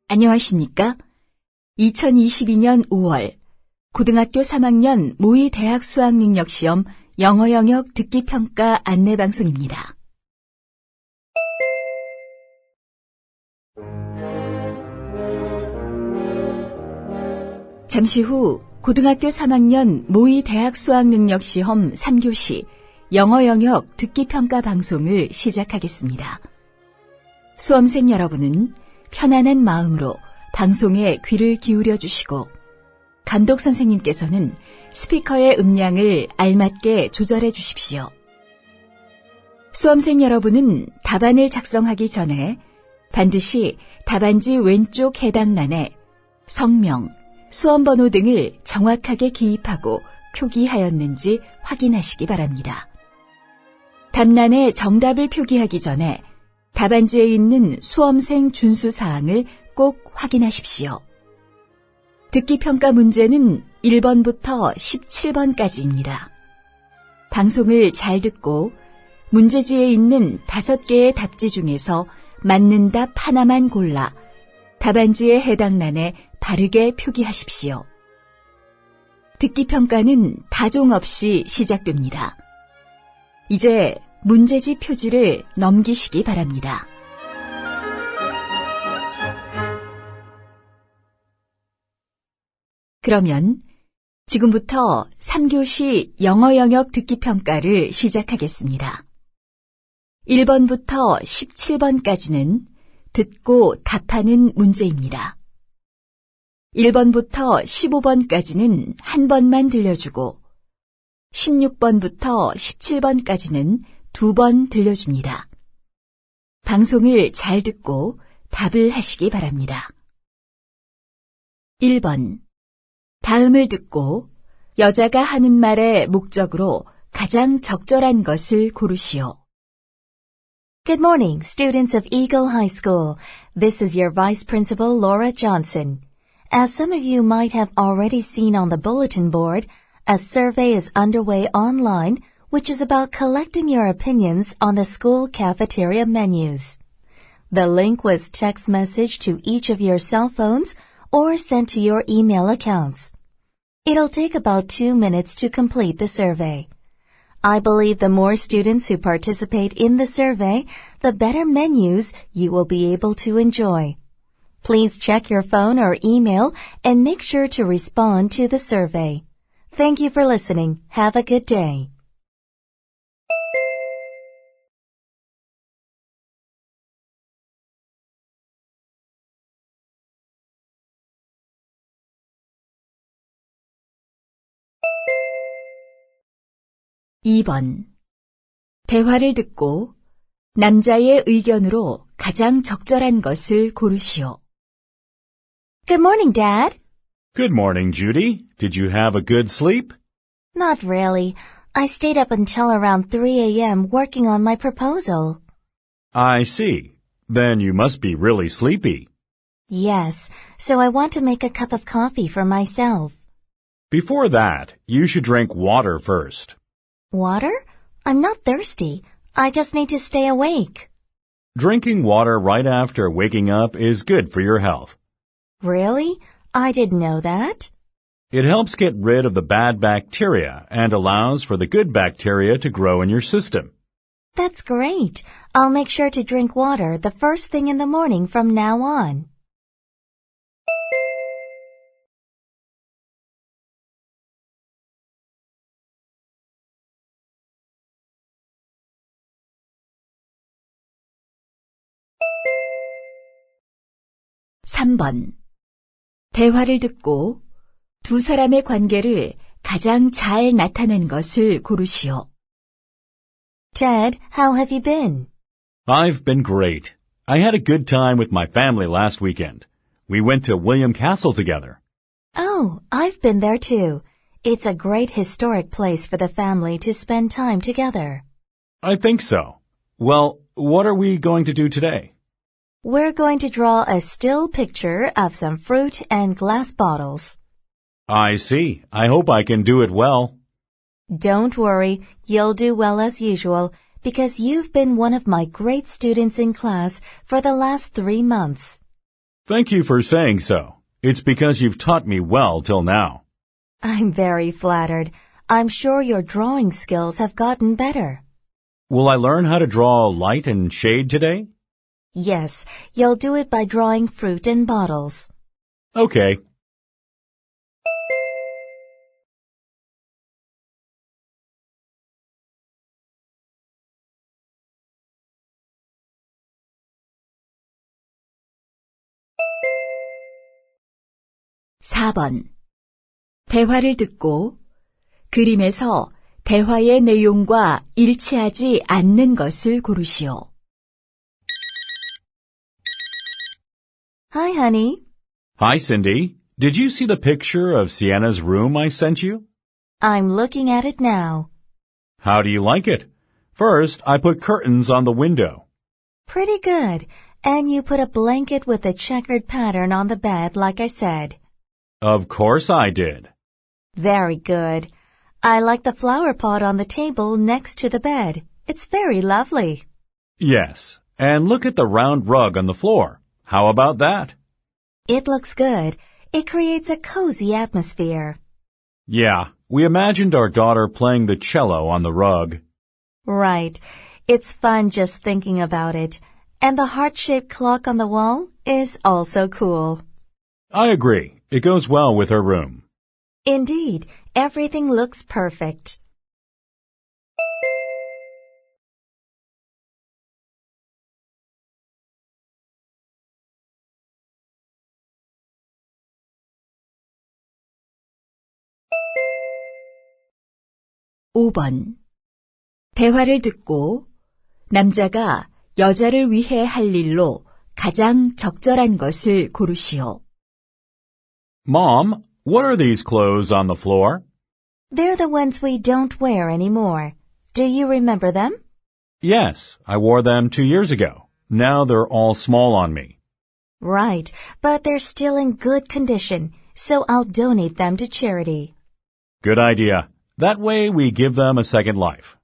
안녕하십니까? 2022년 5월 고등학교 3학년 모의 대학 수학능력시험 영어 영역 듣기평가 안내방송입니다. 잠시 후 고등학교 3학년 모의 대학 수학능력시험 3교시 영어 영역 듣기평가 방송을 시작하겠습니다. 수험생 여러분은 편안한 마음으로 방송에 귀를 기울여 주시고 감독 선생님께서는 스피커의 음량을 알맞게 조절해 주십시오. 수험생 여러분은 답안을 작성하기 전에 반드시 답안지 왼쪽 해당란에 성명, 수험번호 등을 정확하게 기입하고 표기하였는지 확인하시기 바랍니다. 답란에 정답을 표기하기 전에 답안지에 있는 수험생 준수사항을 꼭 확인하십시오. 듣기평가 문제는 1번부터 17번까지입니다. 방송을 잘 듣고 문제지에 있는 5개의 답지 중에서 맞는 답 하나만 골라 답안지의 해당 란에 바르게 표기하십시오. 듣기평가는 다종 없이 시작됩니다. 이제 문제지 표지를 넘기시기 바랍니다. 그러면 지금부터 3교시 영어 영역 듣기평가를 시작하겠습니다. 1번부터 17번까지는 듣고 답하는 문제입니다. 1번부터 15번까지는 한 번만 들려주고 16번부터 17번까지는 2번 들려줍니다. 방송을 잘 듣고 답을 하시기 바랍니다. 1번. 다음을 듣고 여자가 하는 말의 목적으로 가장 적절한 것을 고르시오. Good morning, students of Eagle High School. This is your Vice Principal, Laura Johnson. As some of you might have already seen on the bulletin board, a survey is underway online, which is about collecting your opinions on the school cafeteria menus. The link was text messaged to each of your cell phones or sent to your email accounts. It'll take about 2 minutes to complete the survey. I believe the more students who participate in the survey, the better menus you will be able to enjoy. Please check your phone or email and make sure to respond to the survey. Thank you for listening. Have a good day. (2번) 대화를 듣고 남자의 의견으로 가장 적절한 것을 고르시오. Good morning, Dad. Good morning, Judy. Did you have a good sleep? Not really. I stayed up until around 3 a.m. working on my proposal. I see. Then you must be really sleepy. Yes, so I want to make a cup of coffee for myself. Before that, you should drink water first. Water? I'm not thirsty. I just need to stay awake. Drinking water right after waking up is good for your health. Really? I didn't know that. It helps get rid of the bad bacteria and allows for the good bacteria to grow in your system. That's great. I'll make sure to drink water the first thing in the morning from now on. (3번) 대화를 듣고 두 사람의 관계를 가장 잘 나타낸 것을 고르시오. Ted, how have you been? I've been great. I had a good time with my family last weekend. We went to William Castle together. Oh, I've been there too. It's a great historic place for the family to spend time together. I think so. Well, what are we going to do today? We're going to draw a still picture of some fruit and glass bottles. I see. I hope I can do it well. Don't worry, you'll do well as usual, because you've been one of my great students in class for the last 3 months. Thank you for saying so. It's because you've taught me well till now. I'm very flattered. I'm sure your drawing skills have gotten better. Will I learn how to draw light and shade today? Yes, you'll do it by drawing fruit in bottles. Okay. (4번) 대화를 듣고 그림에서 대화의 내용과 일치하지 않는 것을 고르시오. Hi, honey. Hi, Cindy. Did you see the picture of Sienna's room I sent you? I'm looking at it now. How do you like it? First, I put curtains on the window. Pretty good. And you put a blanket with a checkered pattern on the bed, like I said. Of course I did. Very good. I like the flower pot on the table next to the bed. It's very lovely. Yes, and look at the round rug on the floor. How about that? It looks good. It creates a cozy atmosphere. Yeah, we imagined our daughter playing the cello on the rug. Right. It's fun just thinking about it. And the heart-shaped clock on the wall is also cool. I agree. It goes well with her room. Indeed, everything looks perfect. (5번) 대화를 듣고 남자가 여자를 위해 할 일로 가장 적절한 것을 고르시오. Mom, what are these clothes on the floor? They're the ones we don't wear anymore. Do you remember them? Yes, I wore them 2 years ago. Now they're all small on me. Right, but they're still in good condition, so I'll donate them to charity. Good idea. That way we give them a second life.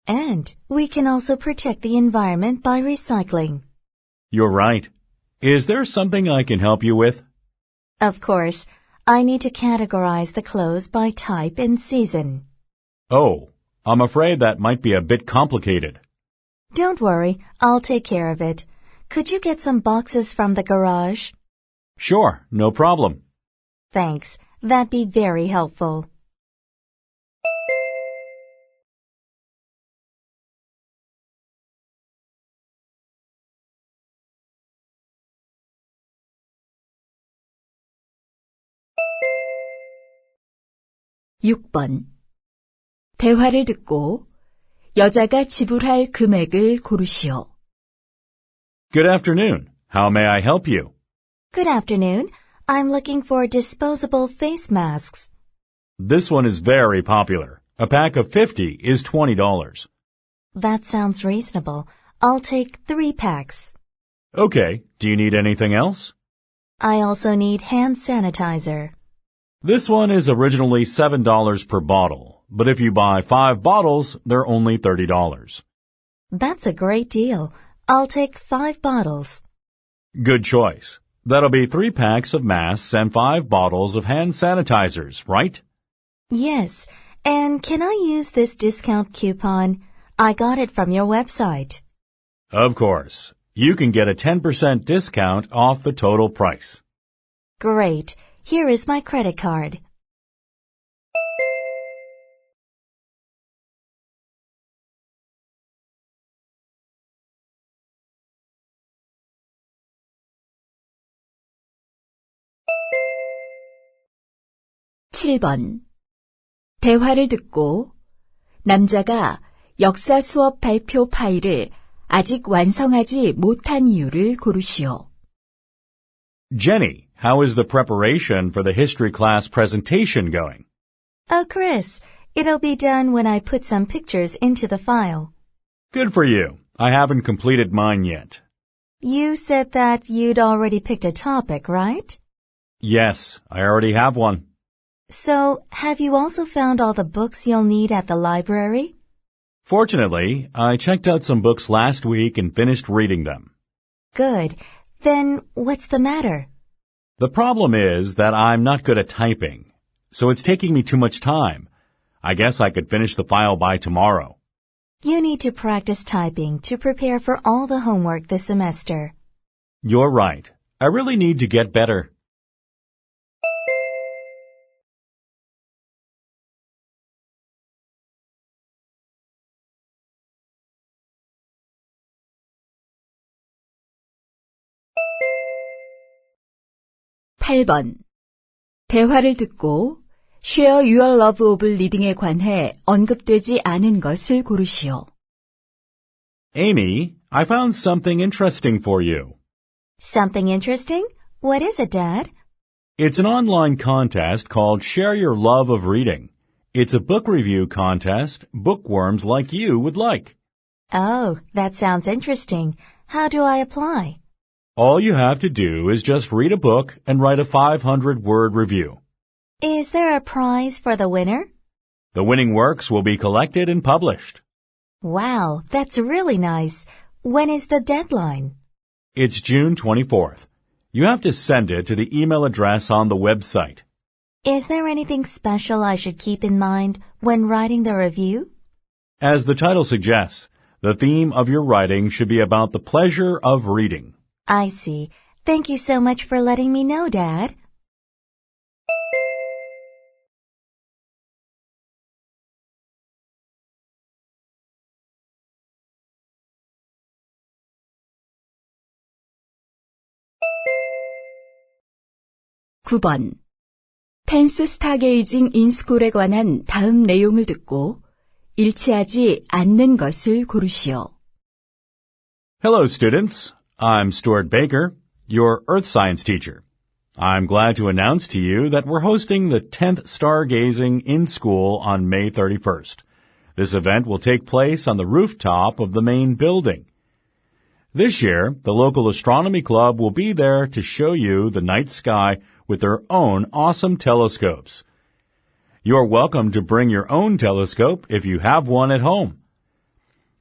And we can also protect the environment by recycling. You're right. Is there something I can help you with? Of course, I need to categorize the clothes by type and season. Oh, I'm afraid that might be a bit complicated. Don't worry, I'll take care of it. Could you get some boxes from the garage? Sure, no problem. Thanks. That'd be very helpful. (6번) 대화를 듣고 여자가 지불할 금액을 고르시오. Good afternoon. How may I help you? Good afternoon. I'm looking for disposable face masks. This one is very popular. A pack of 50 is $20. That sounds reasonable. I'll take 3 packs. Okay. Do you need anything else? I also need hand sanitizer. This one is originally $7 per bottle, but if you buy 5 bottles, they're only $30. That's a great deal. I'll take 5 bottles. Good choice. That'll be 3 packs of masks and 5 bottles of hand sanitizers, right? Yes. And can I use this discount coupon? I got it from your website. Of course. You can get a 10% discount off the total price. Great. Here is my credit card. (7번) 대화를 듣고 남자가 역사 수업 발표 파일을 아직 완성하지 못한 이유를 고르시오. Jenny, how is the preparation for the history class presentation going? Oh, Chris, it'll be done when I put some pictures into the file. Good for you. I haven't completed mine yet. You said that you'd already picked a topic, right? Yes, I already have one. So, have you also found all the books you'll need at the library? Fortunately, I checked out some books last week and finished reading them. Good. Then what's the matter? The problem is that I'm not good at typing, so it's taking me too much time. I guess I could finish the file by tomorrow. You need to practice typing to prepare for all the homework this semester. You're right. I really need to get better. 팔 번. 대화를 듣고 Share your love of reading에 관해 언급되지 않은 것을 고르시오. Amy, I found something interesting for you. Something interesting? What is it, Dad? It's an online contest called Share Your Love of Reading. It's a book review contest bookworms like you would like. Oh, that sounds interesting. How do I apply? All you have to do is just read a book and write a 500-word review. Is there a prize for the winner? The winning works will be collected and published. Wow, that's really nice. When is the deadline? It's June 24th. You have to send it to the email address on the website. Is there anything special I should keep in mind when writing the review? As the title suggests, the theme of your writing should be about the pleasure of reading. I see. Thank you so much for letting me know, Dad. (9번) 텐스 스타게이징 인스쿨에 관한 다음 내용을 듣고 일치하지 않는 것을 고르시오. Hello, students. I'm Stuart Baker, your earth science teacher. I'm glad to announce to you that we're hosting the 10th Stargazing in School on May 31st. This event will take place on the rooftop of the main building. This year, the local astronomy club will be there to show you the night sky with their own awesome telescopes. You're welcome to bring your own telescope if you have one at home.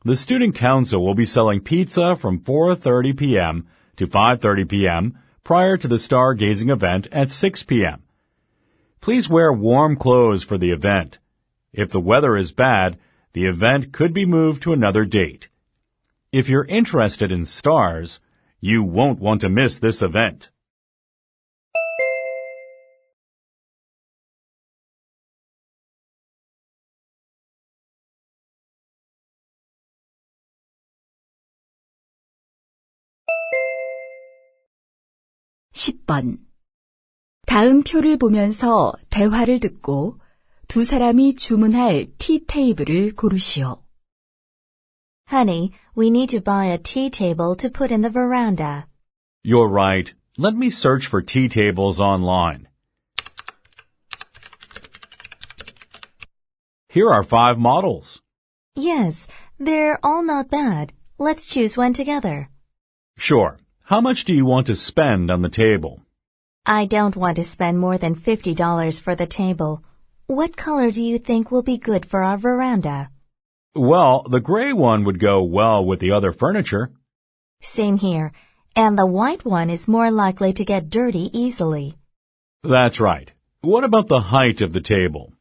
The Student Council will be selling pizza from 4:30 p.m. to 5:30 p.m. prior to the stargazing event at 6 p.m. Please wear warm clothes for the event. If the weather is bad, the event could be moved to another date. If you're interested in stars, you won't want to miss this event. (10번) 다음 표를 보면서 대화를 듣고 두 사람이 주문할 티 테이블을 고르시오. Honey, we need to buy a tea table to put in the veranda. You're right. Let me search for tea tables online. Here are 5 models. Yes, they're all not bad. Let's choose one together. Sure. How much do you want to spend on the table? I don't want to spend more than $50 for the table. What color do you think will be good for our veranda? Well, the gray one would go well with the other furniture. Same here. And the white one is more likely to get dirty easily. That's right. What about the height of the table?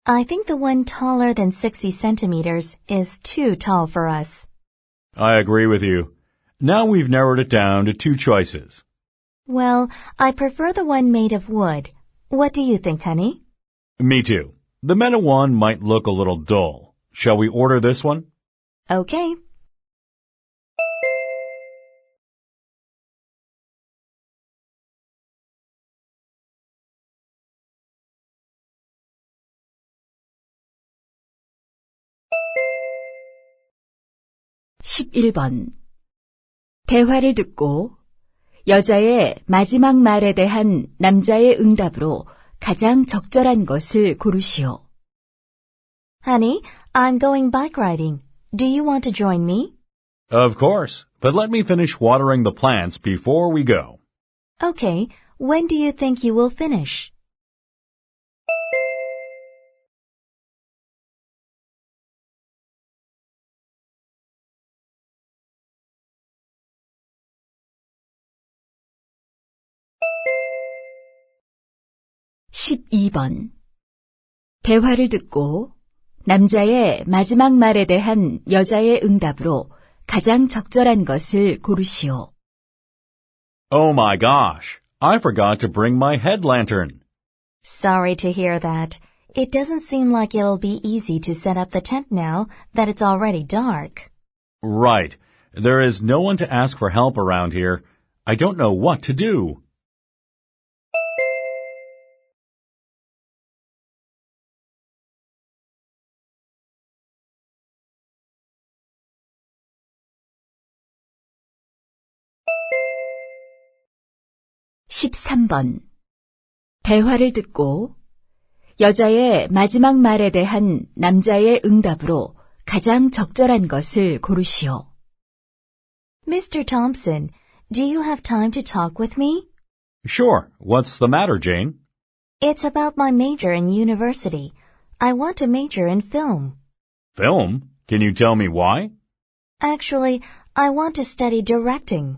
I think the one taller than 60 centimeters is too tall for us. I agree with you. Now we've narrowed it down to 2 choices. Well, I prefer the one made of wood. What do you think, honey? Me too. The metal one might look a little dull. Shall we order this one? Okay. (11번) 대화를 듣고 여자의 마지막 말에 대한 남자의 응답으로 가장 적절한 것을 고르시오. Honey, I'm going bike riding. Do you want to join me? Of course, but let me finish watering the plants before we go. Okay. When do you think you will finish? 12번. 대화를 듣고 남자의 마지막 말에 대한 여자의 응답으로 가장 적절한 것을 고르시오. Oh my gosh, I forgot to bring my head lantern. Sorry to hear that. It doesn't seem like it'll be easy to set up the tent now that it's already dark. Right. There is no one to ask for help around here. I don't know what to do. (13번) 대화를 듣고 여자의 마지막 말에 대한 남자의 응답으로 가장 적절한 것을 고르시오. Mr. Thompson, do you have time to talk with me? Sure. What's the matter, Jane? It's about my major in university. I want to major in film. Film? Can you tell me why? Actually, I want to study directing.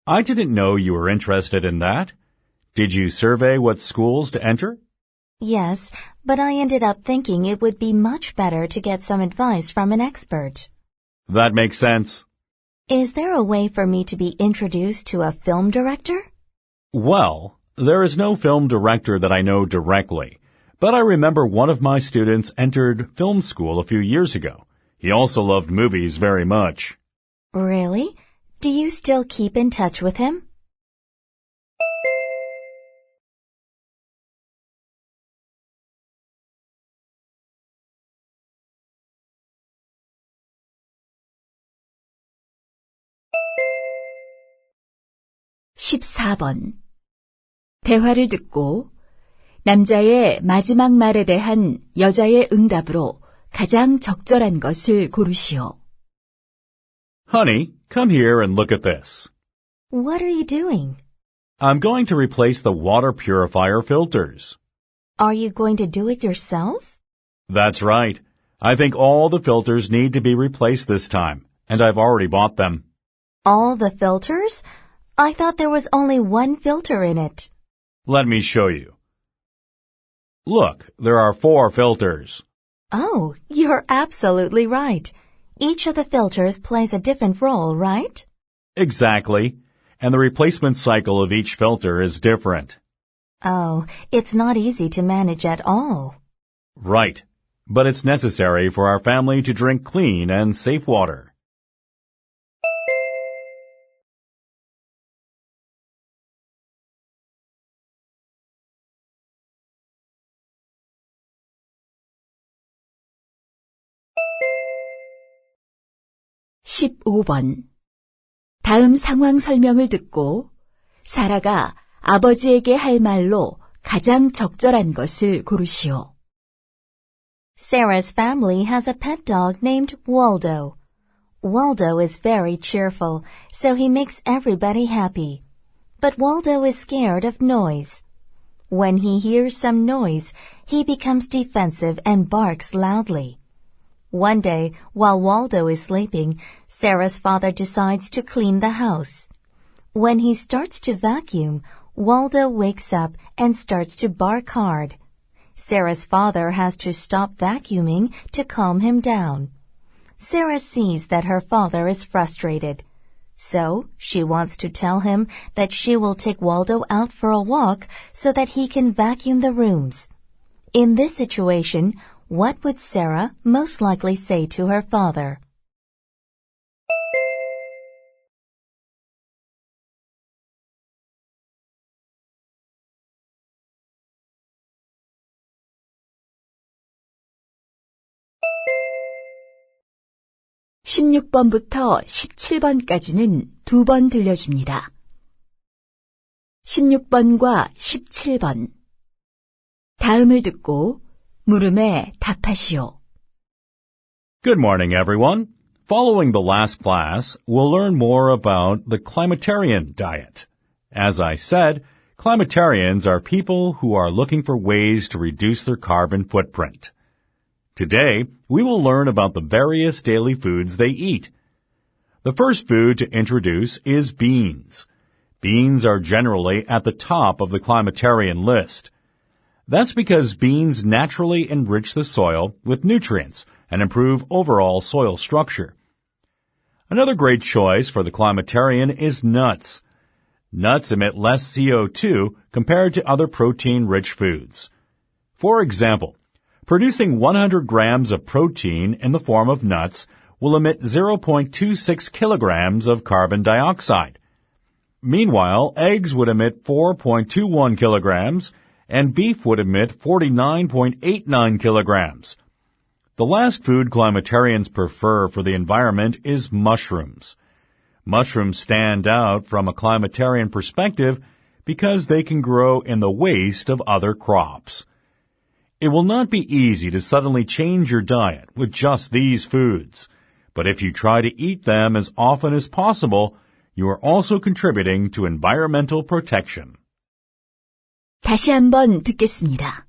I didn't know you were interested in that. Did you survey what schools to enter? Yes, but I ended up thinking it would be much better to get some advice from an expert. That makes sense. Is there a way for me to be introduced to a film director? Well, there is no film director that I know directly, but I remember one of my students entered film school a few years ago. He also loved movies very much. Really? Do you still keep in touch with him? (14번) 대화를 듣고 남자의 마지막 말에 대한 여자의 응답으로 가장 적절한 것을 고르시오. Honey, come here and look at this. What are you doing? I'm going to replace the water purifier filters. Are you going to do it yourself? That's right. I think all the filters need to be replaced this time, and I've already bought them. All the filters? I thought there was only one filter in it. Let me show you. Look, there are 4 filters. Oh, you're absolutely right. Each of the filters plays a different role, right? Exactly. And the replacement cycle of each filter is different. Oh, it's not easy to manage at all. Right. But it's necessary for our family to drink clean and safe water. (15번) 다음 상황 설명을 듣고 사라가 아버지에게 할 말로 가장 적절한 것을 고르시오. Sarah's family has a pet dog named Waldo. Waldo is very cheerful, so he makes everybody happy. But Waldo is scared of noise. When he hears some noise, he becomes defensive and barks loudly. One day, while Waldo is sleeping, Sarah's father decides to clean the house. When he starts to vacuum, Waldo wakes up and starts to bark hard. Sarah's father has to stop vacuuming to calm him down. Sarah sees that her father is frustrated. So, she wants to tell him that she will take Waldo out for a walk so that he can vacuum the rooms. In this situation, what would Sarah most likely say to her father? (16번부터 17번까지는 2번 들려줍니다. 16번과 17번 다음을 듣고 물음에 답하시오. Good morning, everyone. Following the last class, we'll learn more about the climatarian diet. As I said, climatarians are people who are looking for ways to reduce their carbon footprint. Today, we will learn about the various daily foods they eat. The first food to introduce is beans. Beans are generally at the top of the climatarian list. That's because beans naturally enrich the soil with nutrients and improve overall soil structure. Another great choice for the climatarian is nuts. Nuts emit less CO2 compared to other protein-rich foods. For example, producing 100 grams of protein in the form of nuts will emit 0.26 kilograms of carbon dioxide. Meanwhile, eggs would emit 4.21 kilograms, and beef would emit 49.89 kilograms. The last food climatarians prefer for the environment is mushrooms. Mushrooms stand out from a climatarian perspective because they can grow in the waste of other crops. It will not be easy to suddenly change your diet with just these foods, but if you try to eat them as often as possible, you are also contributing to environmental protection. 다시 한번 듣겠습니다.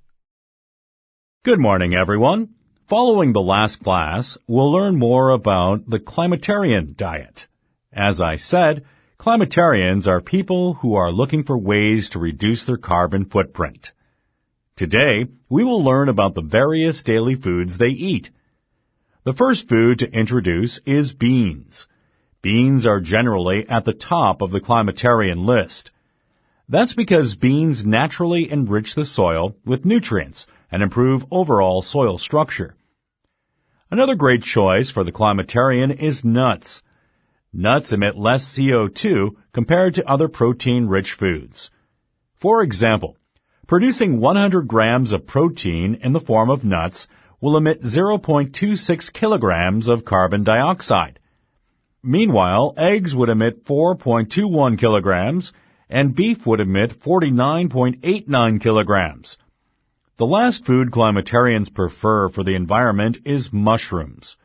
Good morning, everyone. Following the last class, we'll learn more about the climatarian diet. As I said, climatarians are people who are looking for ways to reduce their carbon footprint. Today, we will learn about the various daily foods they eat. The first food to introduce is beans. Beans are generally at the top of the climatarian list. That's because beans naturally enrich the soil with nutrients and improve overall soil structure. Another great choice for the climatarian is nuts. Nuts emit less CO2 compared to other protein-rich foods. For example, producing 100 grams of protein in the form of nuts will emit 0.26 kilograms of carbon dioxide. Meanwhile, eggs would emit 4.21 kilograms, and beef would emit 49.89 kilograms. The last food climatarians prefer for the environment is mushrooms.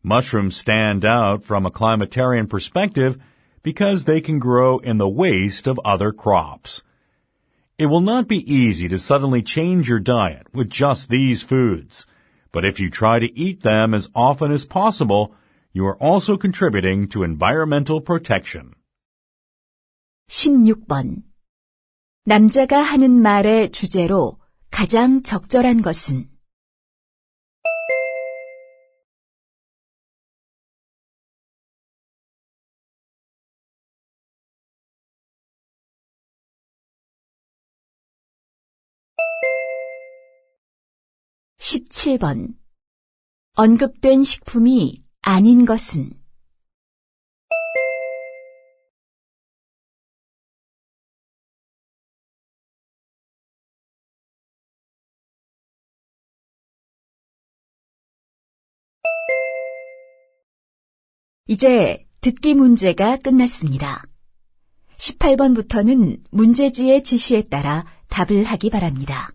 Mushrooms stand out from a climatarian perspective because they can grow in the waste of other crops. It will not be easy to suddenly change your diet with just these foods, but if you try to eat them as often as possible, you are also contributing to environmental protection. 16번. 남자가 하는 말의 주제로 가장 적절한 것은? (17번) 언급된 식품이 아닌 것은? 이제 듣기 문제가 끝났습니다. 18번부터는 문제지의 지시에 따라 답을 하기 바랍니다.